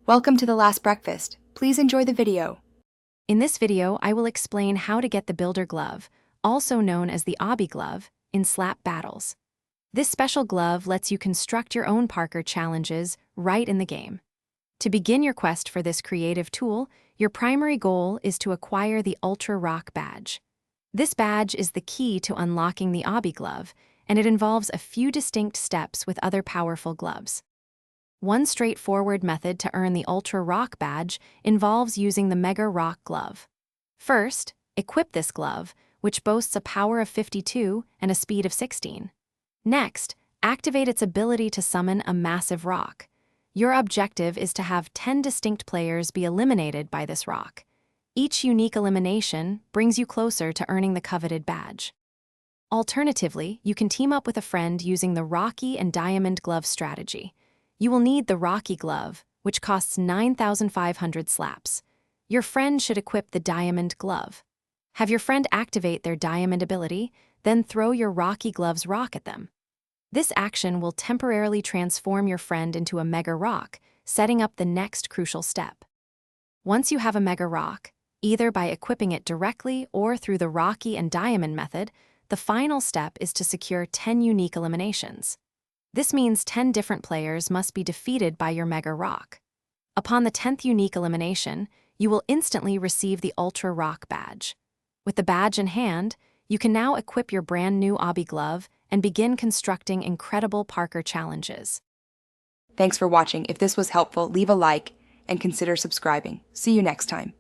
Welcome to the last breakfast. Please enjoy the video. In this video, I will explain how to get the Builder Glove, also known as the Obby Glove, in slap battles. This special glove lets you construct your own Parker challenges right in the game. To begin your quest for this creative tool, your primary goal is to acquire the Ultra Rock badge. This badge is the key to unlocking the Obby Glove, and it involves a few distinct steps with other powerful gloves. One straightforward method to earn the Ultra Rock badge involves using the Mega Rock Glove. First, equip this glove, which boasts a power of 52 and a speed of 16. Next, activate its ability to summon a massive rock. Your objective is to have 10 distinct players be eliminated by this rock. Each unique elimination brings you closer to earning the coveted badge. Alternatively, you can team up with a friend using the Rocky and Diamond Glove strategy. You will need the Rocky Glove, which costs 9,500 slaps. Your friend should equip the Diamond Glove. Have your friend activate their Diamond ability, then throw your Rocky Glove's rock at them. This action will temporarily transform your friend into a Mega Rock, setting up the next crucial step. Once you have a Mega Rock, either by equipping it directly or through the Rocky and Diamond method, the final step is to secure 10 unique eliminations. This means 10 different players must be defeated by your Mega Rock. Upon the 10th unique elimination, you will instantly receive the Ultra Rock badge. With the badge in hand, you can now equip your brand new Obby Glove and begin constructing incredible Parker challenges. Thanks for watching. If this was helpful, leave a like and consider subscribing. See you next time.